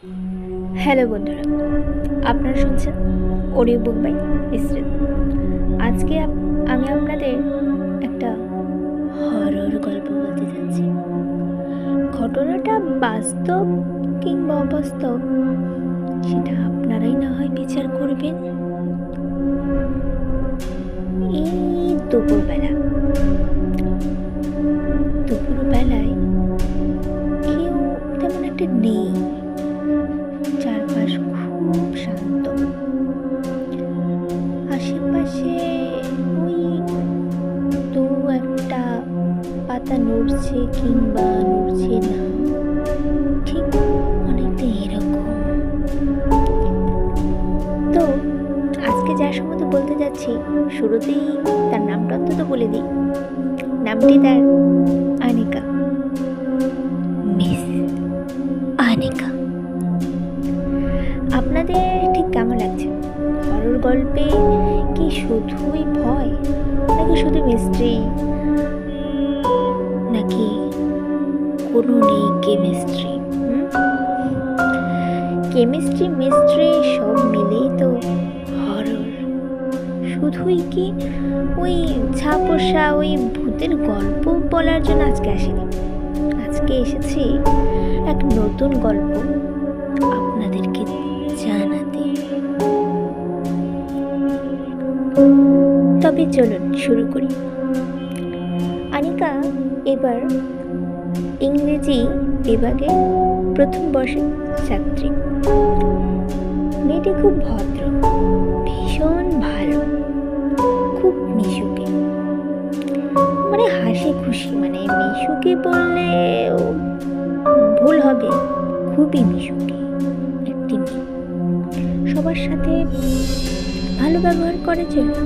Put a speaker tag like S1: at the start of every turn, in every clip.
S1: Hello বন্ধুরা, আপনারা শুনছেন অডিও বুক বাই ইসরাত। আজকে আমি আপনাদের একটা হরর গল্প বলতে যাচ্ছি। ঘটনাটা বাস্তব কিংবা অবাস্তব সেটা আপনারাই না হয় বিচার করবেন। এই দুপুরবেলায় কেউ তেমন একটা নেই, চারপাশ খুব শান্ত। আশেপাশে ওই দু একটা পাতা নড়ছে কিংবা নড়ছে না, ঠিক অনেকটা এরকম। তো আজকে যার সম্বন্ধে বলতে যাচ্ছি, শুরুতেই তার নামটা অন্তত বলে দিই। নামটি তার আনিকা, মিস আনিকা। আপনাদের ঠিক কেমন লাগছে? হরর গল্পে কি শুধুই ভয়, নাকি শুধু মিস্ট্রি, নাকি কোনো নেই কেমিস্ট্রি? কেমিস্ট্রি মিস্ট্রি সব মিলেই তো হরর। শুধুই কি ওই ছাপোষা ওই ভূতের গল্প বলার জন্য আজকে আসিনি। আজকে এসেছি এক নতুন গল্প আপনাদেরকে জানাতে। তবে চলুন শুরু করি। আনিকা এবার ইংরেজি বিভাগে প্রথম বর্ষের ছাত্রী। মেয়েটি খুব ভদ্র, ভীষণ ভালো, খুব মিশুকে, মানে হাসি খুশি, মানে মিশুকে বললে ভুল হবে, খুবই মিশুকে একটি মেয়ে। সবার সাথে ভালো ব্যবহার করে চলে,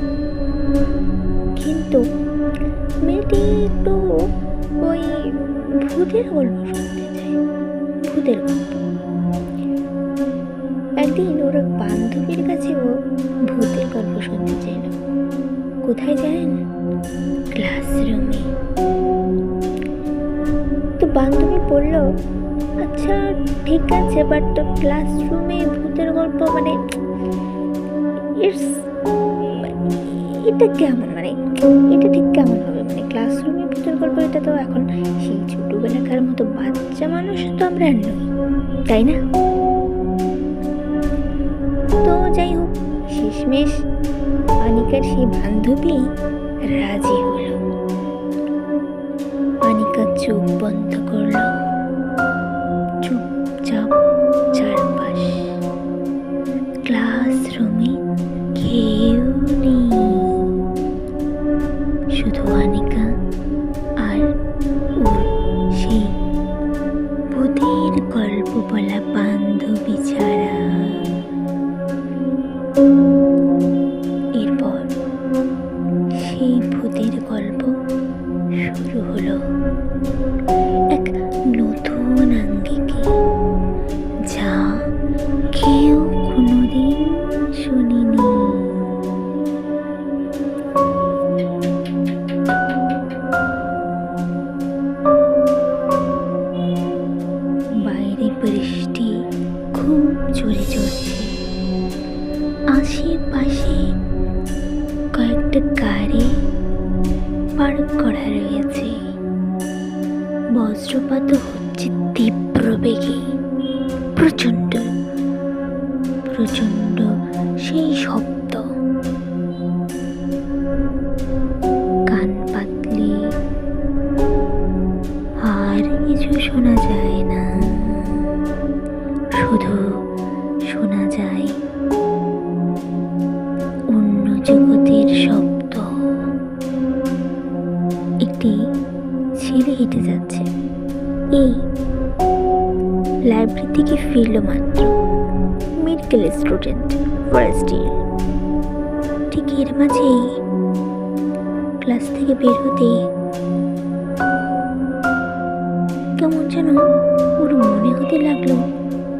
S1: কিন্তু মেয়েটি একটু ওই ভূতের গল্প শুনতে চায়। ভূতের গল্প। একদিন ওর বান্ধবীর কাছে ও ভূতের গল্প শুনতে চাইল। কোথায় জানেন? ক্লাসরুমে। তো বান্ধবী বলল, আচ্ছা ঠিক আছে, বাট ক্লাসরুমে ভূতের গল্প মানে এটা কেমন, মানে এটা ঠিক কেমন হবে? মানে ক্লাসরুমে ভূতের গল্প, এটা তো এখন সেই ছোটবেলাকার মতো বাচ্চা মানুষ তো আমরা আর নই, তাই না? তো যাই হোক, শেষমেশ আনিকার সেই বান্ধবী রাজি হলো। আনিকা চোখ বন্ধ করলো, চুপচাপ চারপাশ। ক্লাসরুমে কেউ নেই, শুধু আনিকা আর ওর সেই ভূতের গল্প বলা বান্ধবী ছাড়া। এরপর সেই ভূতের গল্প শুরু হলো এক নতুন আঙ্গিকে, যা কেউ কোনোদিন শুনিনি। বাইরে বৃষ্টি খুব জোরে চলছে। আশেপাশে কয়েকটা গাড়ি পার্ক করা রয়েছে। বজ্রপাত হচ্ছে তীব্র বেগে, প্রচণ্ড প্রচণ্ড সেই শব্দ। কান পাতলে আর কিছু শোনা যায় না, শুধু শোনা যায় অন্য জগতের শব্দ। একটি ছেলে হেঁটে যাচ্ছে। এই লাইব্রেরি থেকে ফিরল মাত্র, মেডিকেল স্টুডেন্ট, ফার্স্ট ইয়ার। ঠিক এর মাঝেই ক্লাস থেকে বের হতে কেমন যেন ওর মনে হতে লাগলো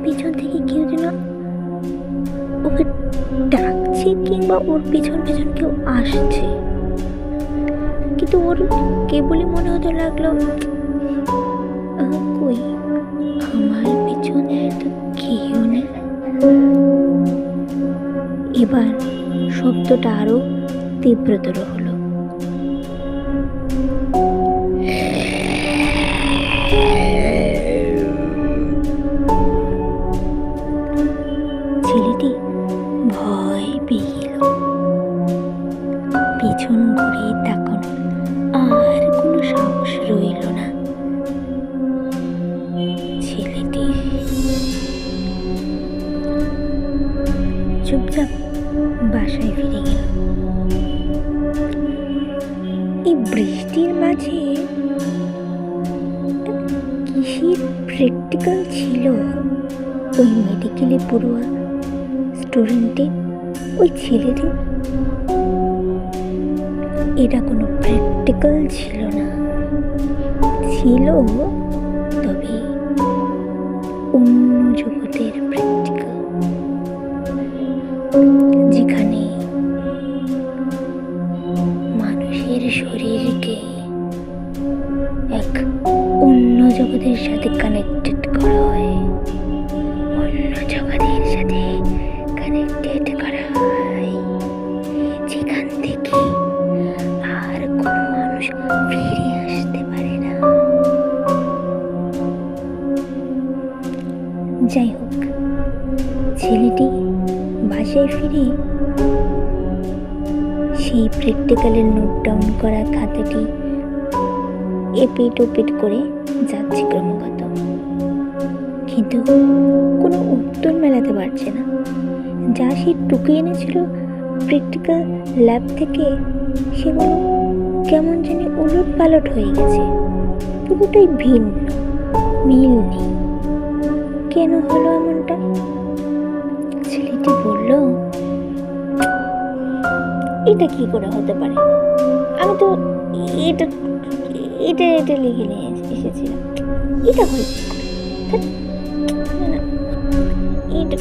S1: পিছন থেকে কেউ যেন ওকে ডাকছে কিংবা ওর পেছন পেছন কেউ আসছে। কিন্তু ওর কেবলই মনে হতে লাগলো, কই আমার পিছনে তো কেউ এবার শব্দটা আরো তীব্রতর হলো। ছেলেটি ভয় পেয়ে গেল। পেছন ঘুরে তাকানো আর কোনো সাহস রইল না। ছেলেটি চুপচাপ বাসায় ফিরে গেল। এই বৃষ্টির মাঝে কিসের প্র্যাকটিক্যাল ছিল ওই মেডিকেলে পড়ুয়া স্টুডেন্টে, ওই ছেলেটি? এটা কোনো প্র্যাকটিক্যাল ছিল না, ছিল তবে অন্য জগতের প্র্যাকটিক্যাল, যেখানে মানুষের শরীরকে এক অন্য জগতের সাথে কানেক্টেড করা হয়, অন্য জগতের সাথে কানেক্টেড করা হয়, যেখান থেকে আর কোনো মানুষ ফিরে আসতে পারে না। যাই হোক, ছেলেটি বাসায় ফিরে সেই প্র্যাকটিক্যালের নোট ডাউন করা খাতাটি এপিট ওপিট করে যাচ্ছে ক্রমাগত, কিন্তু কোনো উত্তর মেলাতে পারছে না। যা সে টুকে এনেছিল প্র্যাকটিক্যাল ল্যাব থেকে, সেগুলো কেমন জানি উলট পালট হয়ে গেছে, পুরোটাই ভিন্ন, মিল নেই। কেন হলো এমনটা? ছেলেটি বলল, এটা কি করে হতে পারে? আমি তো এটা এটা এটা লিখে নিয়ে এসেছিলাম, এটা হয় না, এটা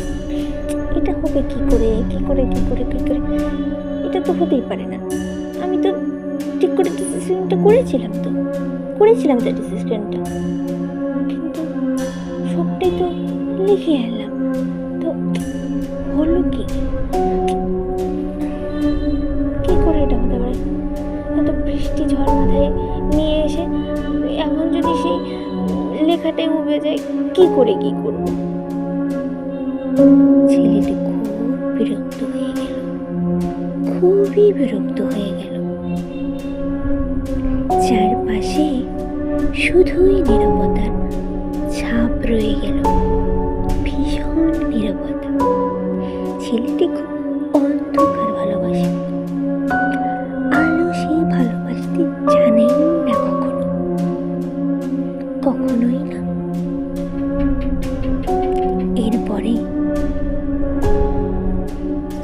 S1: এটা হবে কি করে, কি করে কি করে কি করে? এটা তো হতেই পারে না। আমি তো ঠিক করে ডিসিশনটা করেছিলাম তো ডিসিশনটা, কিন্তু সবটাই তো লিখে এলাম, তো হলো কি? কি করে এটা হতে পারে? এত বৃষ্টি ঝড় মাথায় নিয়ে এসে এখন যদি সেই লেখাটাই উবে যায়, কি করে কি করবো? ছেলেটি খুবই বিরক্ত হয়ে গেল। চারপাশে শুধুই নীরবতার ছাপ রয়ে গেল, ভীষণ নীরবতা। ছেলেটি খুব অন্ধকার ভালোবাসে, আলো সে ভালোবাসতে জানেই না, কখনোই না। এরপরে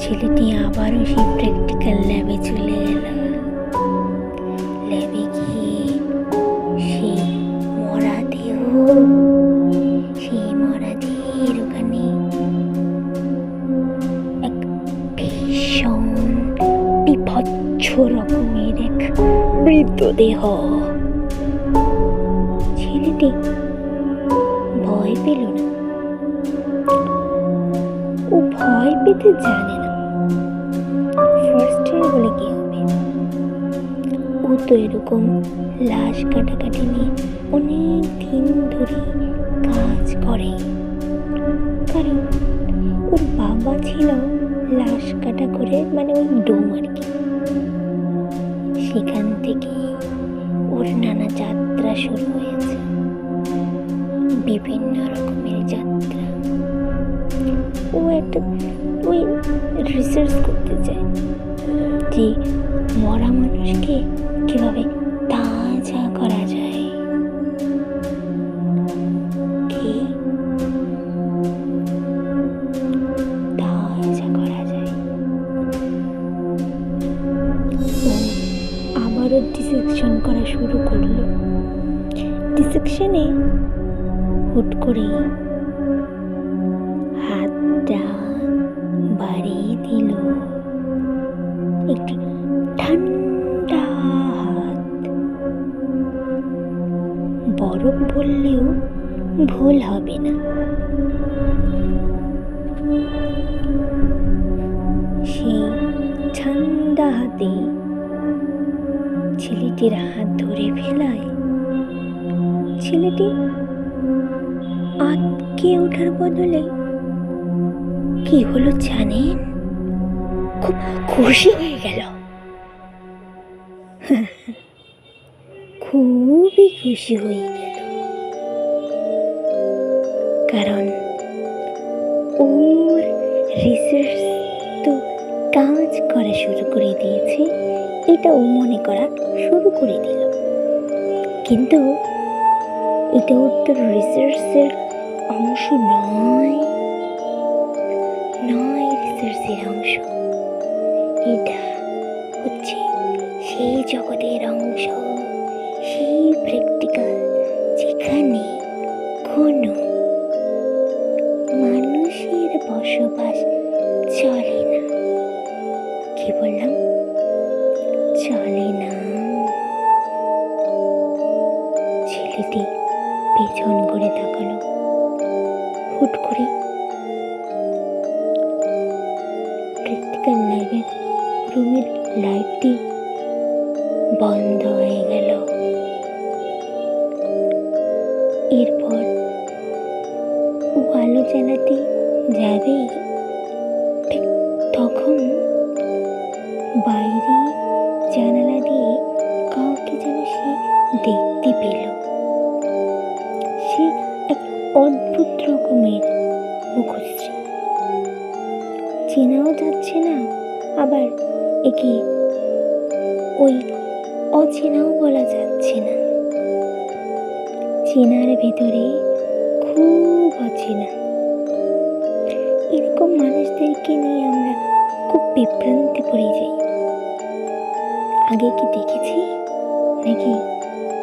S1: ছেলেটি আবারও সেই প্র্যাকটিক্যাল ল্যাবে চলে গেল। ল্যাবে গিয়ে সেই মরা দেহের ওখানে এক ভীষণ বিভৎস রকমের এক মৃতদেহ। ছেলেটি ভয় পেল না, ও ভয় পেতে জানে না। ফার্স্ট ইয়ার বলে কি হবে? ও তো এরকম লাশ কাটাকাটি নিয়ে অনেক দিন ধরে কাজ করে, কারণ ওর বাবা ছিল লাশ কাটা করে, মানে ওই ডোম আর কি। সেখান থেকে ওর নানা যাত্রা শুরু হয়েছে, বিভিন্ন রকমের যাত্রা। ও একটা ওই রিসার্চ করতে চায় যে মরা মানুষকে কিভাবে তাজা করা যায়, কি তাজা করা যায়। ও আবারও ডিসেকশন করা শুরু করলো। ডিসেকশনে হুট করে হাতটা বাড়িয়ে দিল, একটি ঠান্ডা হাত। বরফ বললেও ভুল হবে না। হাতে ছেলেটির হাত ধরে ফেলায় ছেলেটি আটকে ওঠার বদলে কি হলো জানেন? খুব খুশি হয়ে গেল, খুবই খুশি হয়ে গেল। কারণ ওর রিসার্চ তো কাজ করা শুরু করে দিয়েছে, এটা ও মনে করা শুরু করে দিল। কিন্তু এটা ওর তো রিসার্চের অংশ নয়, রিসার্চের অংশ। এটা হচ্ছে সেই জগতের অংশ, সেই প্র্যাকটিক্যাল যেখানে কোনো মানুষের বসবাস চলে না। কি বললাম? চলে না। ছেলেটি পেছন করে তাকালো। হুট করে প্র্যাকটিক্যাল ল্যাবের রুমের লাইটটি বন্ধ হয়ে গেল। এরপর ও আলো জ্বালাতে যাবে, ঠিক তখন বাইরে জানালা দিয়ে কাউকে যেন সে দেখতে পেল। সে এক অদ্ভুত রকমের মুখশ্রী, চেনাও যাচ্ছে না, আবার একে ওই অচেনাও বলা যাচ্ছে না। চেনার ভেতরে খুব অচেনা। এরকম মানুষদেরকে নিয়ে আমরা খুব বিভ্রান্তি পড়ে যাই। আগে কি দেখেছি নাকি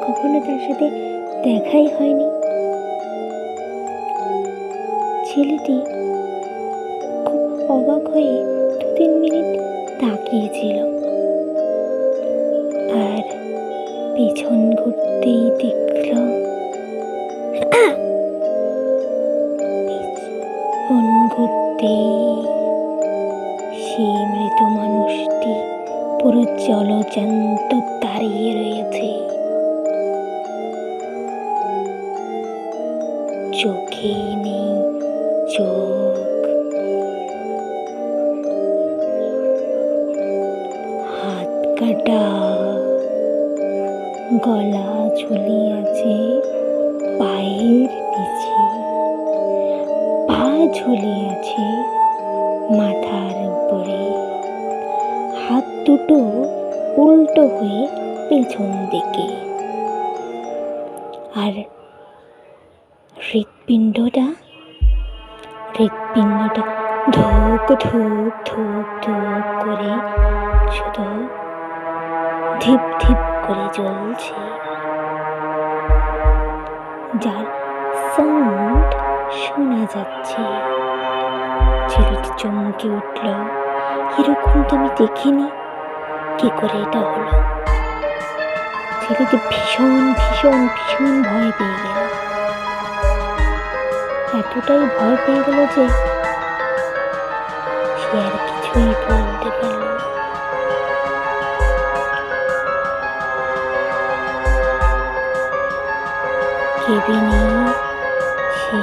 S1: কখনো তার সাথে দেখাই হয়নি। ছেলেটি খুব অবাক হয়ে 2-3 মিনিট তাকিয়েছিল, আর পেছন ঘুরতেই দেখল পেছন ঘুরতেই সেই মৃত মানুষটি পুরো জলজ্যান্ত দাঁড়িয়ে রয়েছে। চোখে নেই চোখ, হাত কাটা, গলা ঝুলে আছে পায়ের নিচে, পা ঝুলে আছে মাথার উপরে, হাত দুটো উল্টো হয়ে পেছন দিকে, আর হৃৎপিণ্ডটা ধুক ধুক ধুক ধুক করে শুধু ধিপ ধিপ করে জ্বলছে, যার সাউন্ড শোনা যাচ্ছে। ছেলেটি চমকে উঠল, এরকম তো আমি দেখিনি, কি করে এটা হলো? ছেলেটি ভীষণ ভীষণ ভীষণ ভয় পেয়ে গেল। এতটাই ভয় পেয়ে গেল যে সে আর কিছুই বলতে পারল না। কেবিনে সে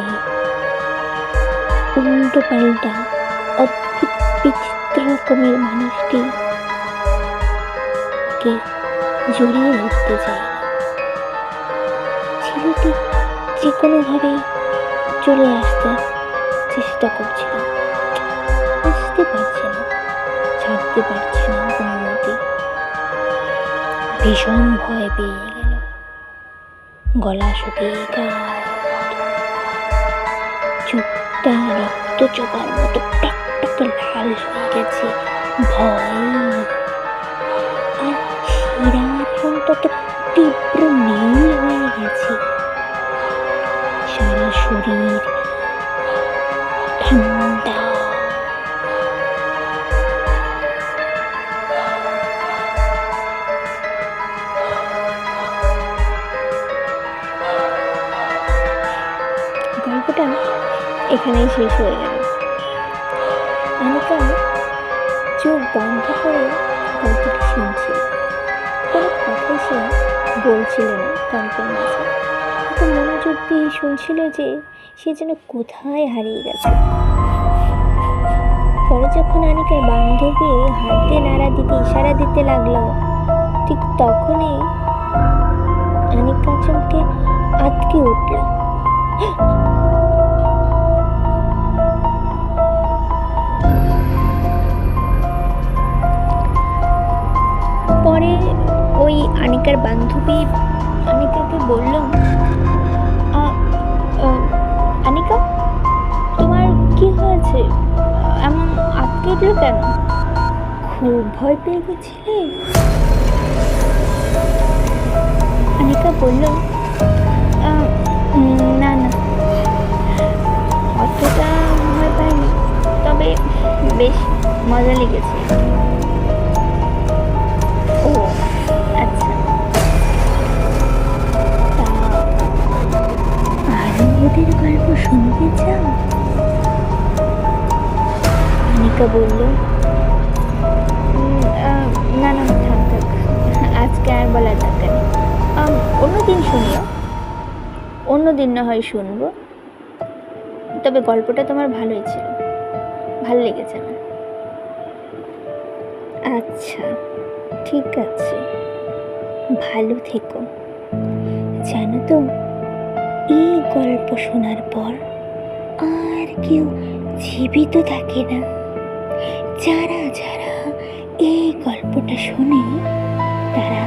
S1: উল্টো পাল্টা অদ্ভুত বিচিত্র রকমের মানুষটি কে জড়িয়ে ধরতে চায়। ছেলেটি যে কোনোভাবে চলে আসতে চেষ্টা করছিল, আসতে পারছে না, ছাড়তে পারছে না কোনো মতে। ভীষণ ভয় পেয়ে গেল, গলা শুকিয়ে গেল, চোখটা রক্ত চোখার মতো টকটকে লাল হয়ে গেছে ভয়, আর শিরার রংটা তো তীব্র নীল হয়ে গেছে। সারা শরীর ঠান্ডা। গল্পটা এখানেই শেষ হয়ে গেল। অনিকা চোখ বন্ধ করে গল্পটি শুনছিল। কোনো কথাই সে বলছিল না গল্পের মাঝে, এত মনোযোগ দিয়ে শুনছিল যে সে যেন কোথায় হারিয়ে গেছে। পরে যখন আনিকার বান্ধবী হাত দিয়ে নাড়া দিতে ইশারা দিতে লাগলো, ঠিক তখনই আনিকা চমকে আটকে উঠল। পরে ওই আনিকার বান্ধবী আনিকাকে বলল, আনিকা, তোমার কি হয়েছে? এমন আটকে উঠলো কেন? খুব ভয় পেয়ে গেছিলে? আনিকা বলল, না না, অতটা ভয় পাইনি, তবে বেশ মজা লেগেছে। ও আচ্ছা, তা আরো ওদের গল্প শুনতে চাও? আনিকা বলল, না না, থাক থাক, আজকে আর বলার দরকার নেই, অন্যদিন শুনিও, অন্যদিন না হয় শুনবো। তবে গল্পটা তোমার ভালোই ছিল, ভালো লেগেছে আমার। আচ্ছা ঠিক আছে, ভালো থেকো। জানো তো, এই গল্প শোনার পর আর কেউ জীবিত থাকে না। যারা যারা এই গল্পটা শোনে তারা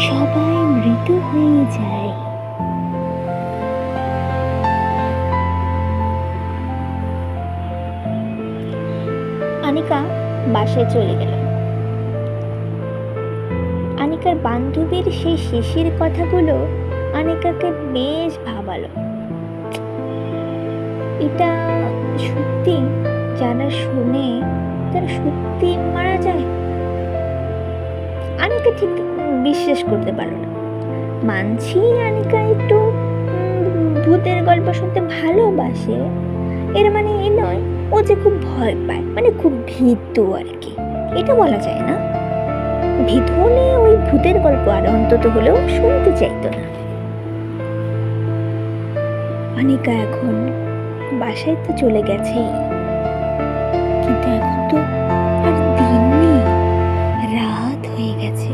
S1: সবাই মৃত হয়ে যায়। আনিকা বাসায় চলে গেল। আনিকার বান্ধবীর সেই শেষের কথাগুলো আনিকাকে বেশ ভাবালো। এটা সত্যি, যারা শুনে তারা সত্যি মারা যায়? আনিকা ঠিক বিশ্বাস করতে পারল না। মানছি আনিকা একটু ভূতের গল্প শুনতে ভালোবাসে, এর মানে এই নয় ও যে খুব ভয় পায়, মানে খুব ভীতু আর কি, এটা বলা যায় না। ভীতু হলে ওই ভূতের গল্প আর অন্তত হলেও শুনতে চাইতো না। আনিকা এখন বাসায় তো চলে গেছেই, কিন্তু এখন তো আর দিন নেই, রাত হয়ে গেছে।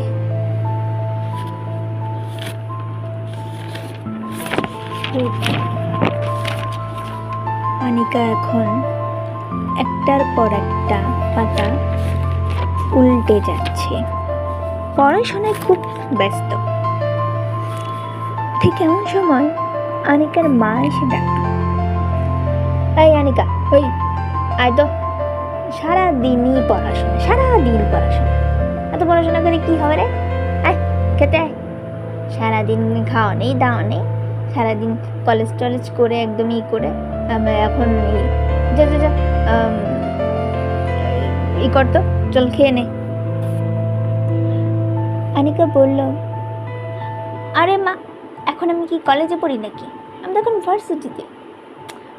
S1: আনিকা এখন একটার পর একটা পাতা উল্টে যাচ্ছে, পড়াশোনায় খুব ব্যস্ত। ঠিক এমন সময় আনিকার মা এসে ডাকল, এই আনিকা, ওই আয় তো। সারাদিনই পড়াশোনা, সারাদিন পড়াশোনা, এত পড়াশোনা করে কি হবে রে? আয় খেতে আয়। সারাদিন খাওয়া নেই দাওয়া নেই, সারাদিন কলেজ টলেজ করে একদম করে এখন যা যা যা করতো, চল খেয়ে নে। আনিকা বলল, আরে মা, এখন আমি কি কলেজে পড়ি নাকি? আমি তো এখন ভার্সিটিতে।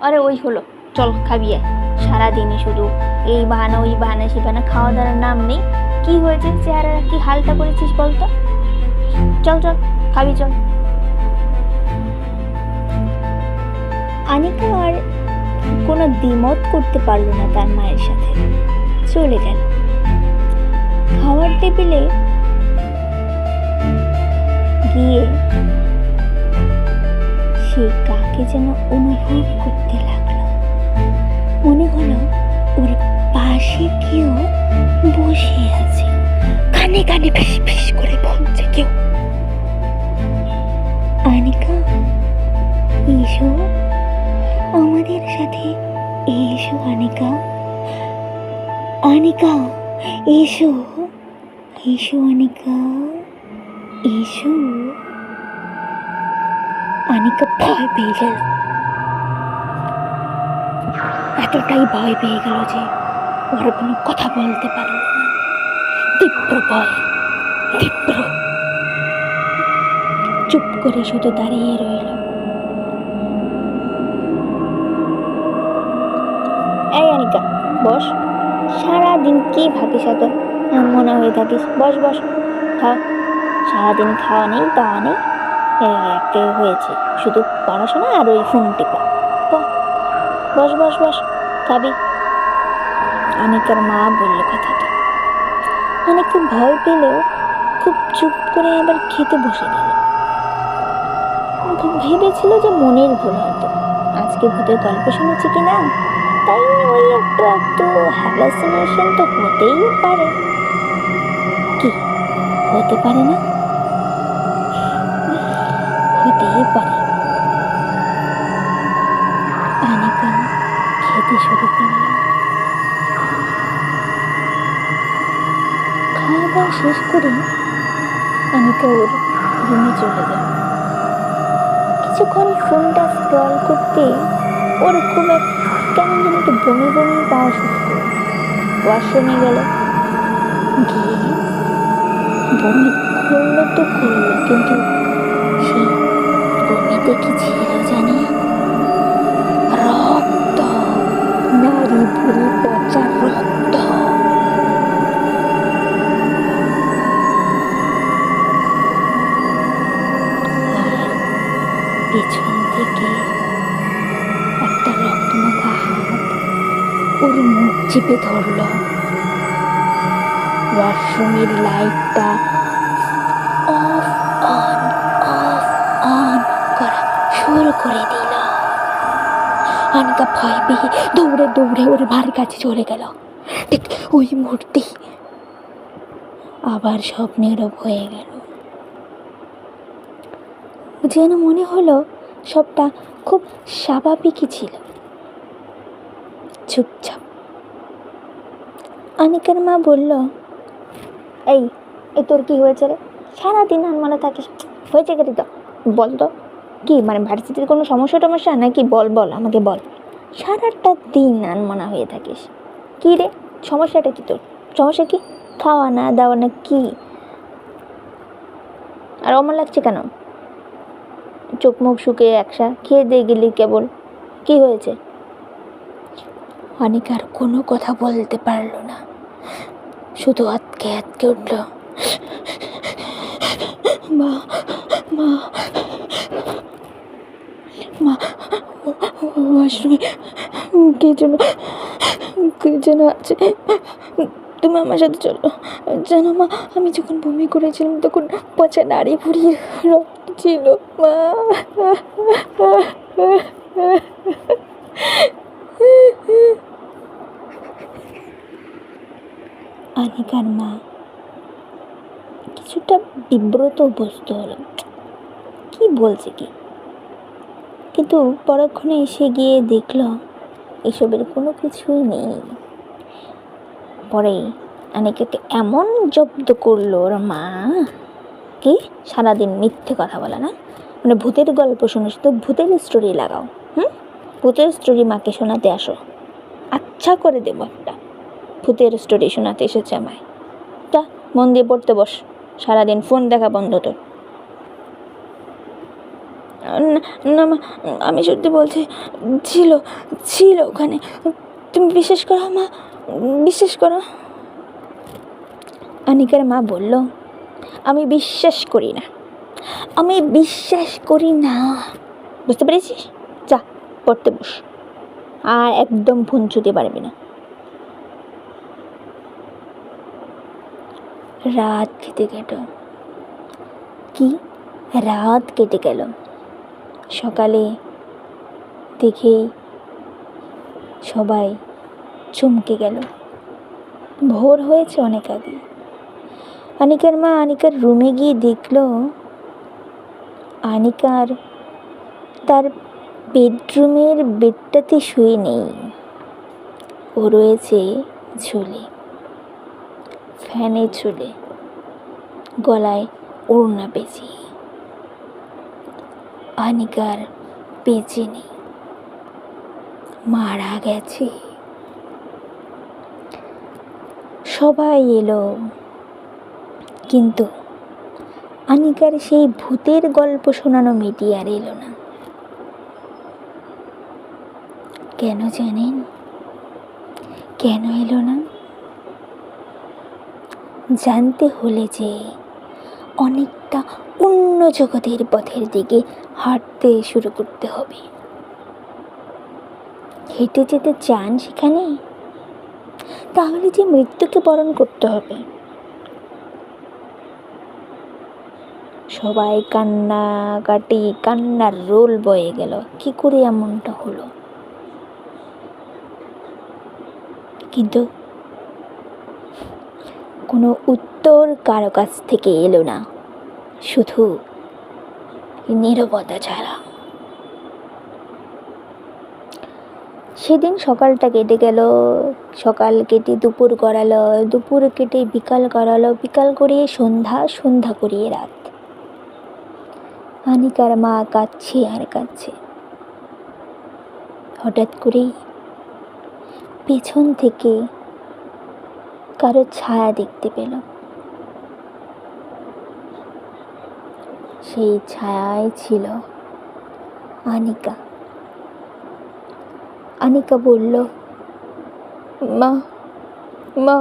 S1: আরে ওই হলো, চল খাবি আয়। সারাদিনই শুধু এই বাহানা ওই বাহানা সে বাহানা, খাওয়া দাওয়ার নাম নেই। কি হয়েছে, চেহারা কি হালটা করেছিস বলতো? চল চল খাবি চল। আনিকা আর কোনো দ্বিমত করতে পারল না তার মায়ের সাথে, চলে গেল। খাওয়ার টেবিলে গিয়ে সে কাকে যেন অনুভব করতে লাগলো। মনে হলো ওর পাশে কেউ বসে আছে, কানে কানে ফিস ফিস করে বলছে কেউ, আনিকা এসো আমাদের সাথে, এসো আনিকা, আনিকা এসো, এসো আনিকা এসো। আনিকা ভয় পেয়ে গেল, এতটাই ভয় পেয়ে গেল যে ওর কোনো কথা বলতে পারল না। তীব্র ভয়, তীব্র। চুপ করে শুধু দাঁড়িয়ে রইল। এই আনিকা বস, সারাদিন কি ভাবিস এত? মনে হয়ে থাকিস। বস বস, খা। সারাদিন খাওয়া নেই, দাওয়া নেই, একটা হয়েছে শুধু পড়াশোনা আর ওই ফোন টিপা। বস বস বস, খাবি। অনিকার মা বলল কথাটা। অনেক খুব ভয় পেলেও খুব চুপ করে আবার খেতে বসে গেল। ভেবেছিল যে মনের ভুল, হয়তো আজকে ভূতের গল্প শুনেছি কিনা, তাই ওই একটু একটু হ্যালোসিনেশন তো হতেই পারে। কি হতে পারে না? হতেই পারে। অনিকা খেতে শুরু করলো। খাওয়া দাওয়া শেষ করে অনিকা ওর রুমে চলে গেল। কিছুক্ষণ ফোনটা স্ক্রল করতে ওর খুব কেমন যেন একটু বমি বমি পাওয়া শুরু করলো। ওয়াশরুমে গেল, গিয়ে বমি করলো তো করলো, কিন্তু সেই বমিতে কি ছিল জানি? রক্ত, নারী ভুড়ি পচা রক্ত। আর পেছন থেকে একটা রক্তমাখা হাত ওর মুখ চেপে ধরল। ওয়াশরুমের লাইটটা অফ অন অফ অন করা শুরু করে দিল। অনিকা ভয় পেয়ে দৌড়ে দৌড়ে ওর মার কাছে চলে গেল। ঠিক ওই মুহূর্তেই আবার স্বপ্নেরও হয়ে গেল। যেন মনে হলো সবটা খুব স্বাভাবিকই ছিল, চুপচাপ। অনিকার মা বলল, এই তোর কি হয়েছে রে? সারাদিন আনমনে থাকিস, হয়েছে কেটে তো বল তো, কি মানে ভার্সিটির কোনো সমস্যা টমস্যা নাকি? বল বল, আমাকে বল। সারাটা দিন আনমনা হয়ে থাকিস, কি রে সমস্যাটা কি তোর? সমস্যা কি? খাওয়া না দাওয়া না কি? আর অমন লাগছে কেন? চোখ মুখ শুকিয়ে একসা, খেয়ে দিয়ে গেলি কেবল, কি হয়েছে? অনিকার কোনো কথা বলতে পারল না, শুধু আটকে আটকে উঠল, মা মা মা, ওয়াশরুমে কে যেন আছে, তুমি আমার সাথে চলো। জানো মা, আমি যখন বমি করেছিলাম তখন পচা নাড়ি ভুড়িয়ে রক্ত ছিল মা। অনিকার মা কিছুটা বিব্রত অবস্থ হলো, কি বলছে কি, কিন্তু পরক্ষণে এসে গিয়ে দেখল এসবের কোনো কিছুই নেই। পরে অনিকাকে এমন জব্দ করলো ওর মা, কি সারাদিন মিথ্যে কথা বলা না, মানে ভূতের গল্প শুনেছ তো ভূতের স্টোরি লাগাও, ভূতের স্টোরি মাকে শোনাতে আসো, আচ্ছা করে দেবো একটা ভূতের স্টোরি শোনাতে এসেছে আমায়। তা মন দিয়ে পড়তে বস, সারাদিন ফোন দেখা বন্ধ তোর। না মা, আমি সত্যি বলছি, ছিল ছিল ওখানে, তুমি বিশ্বাস করো মা, বিশ্বাস করো। অনিকার মা বলল, আমি বিশ্বাস করি না, আমি বিশ্বাস করি না, বুঝতে পেরেছিস? যা পড়তে বস, আর একদম ফোন ছুঁতে পারবি না। রাত কেটে গেল, কি রাত কেটে গেল। সকালে দেখেই সবাই চমকে গেল, ভোর হয়েছে অনেক আগে। অনিকার মা অনিকার রুমে গিয়ে দেখল অনিকার তার বেডরুমের বেডটাতে শুয়ে নেই, ও রয়েছে ঝুলে, ফ্যানে ঝুলে, গলায় ওড়না পেঁচিয়ে। অনিকার বেঁচে নেই, মারা গেছে। সবাই এলো, কিন্তু অনিকার সেই ভূতের গল্প শোনানো মেয়েটি আর এলো না। কেন জানেন? কেন এলো না? জানতে হলে যে অনেকটা অন্য জগতের পথের দিকে হাঁটতে শুরু করতে হবে। হেঁটে যেতে চান সেখানে? তাহলে যে মৃত্যুকে বরণ করতে হবে। সবাই কান্নার রোল বয়ে গেল। কি করে এমনটা হলো? কিন্তু কোনো উত্তর কারো কাছ থেকে এলো না, শুধু নীরবতা ছাড়া। সেদিন সকালটা কেটে গেল, সকাল কেটে দুপুর গড়ালো, দুপুর কেটে বিকাল গড়ালো, বিকাল গড়িয়ে সন্ধ্যা, সন্ধ্যা গড়িয়ে রাত। আনিকার মা কাঁদছে আর কাঁদছে। হঠাৎ করেই পেছন থেকে কারো ছায়া দেখতে পেল। সেই ছায়ায় ছিল আনিকা। আনিকা বলল, মা মা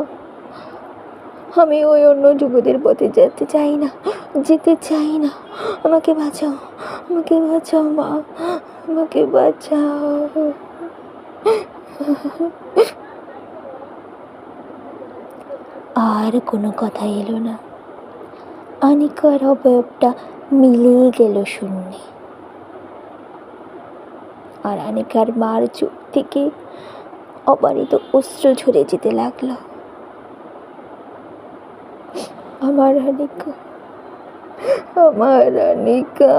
S1: আমি ওই অন্য যুবদের পথে যেতে চাই না, যেতে চাই না, আমাকে বাঁচাও, আমাকে বাঁচাও মা, আমাকে বাঁচাও। আর কোনো কথা এলো না। আনিকার অবয়বটা মিলিয়ে গেল শূন্যে। আর আনিকার মার চোখ থেকে অবারিত অশ্রু ঝরে যেতে লাগলো। আমার আনিকা, আমার আনিকা।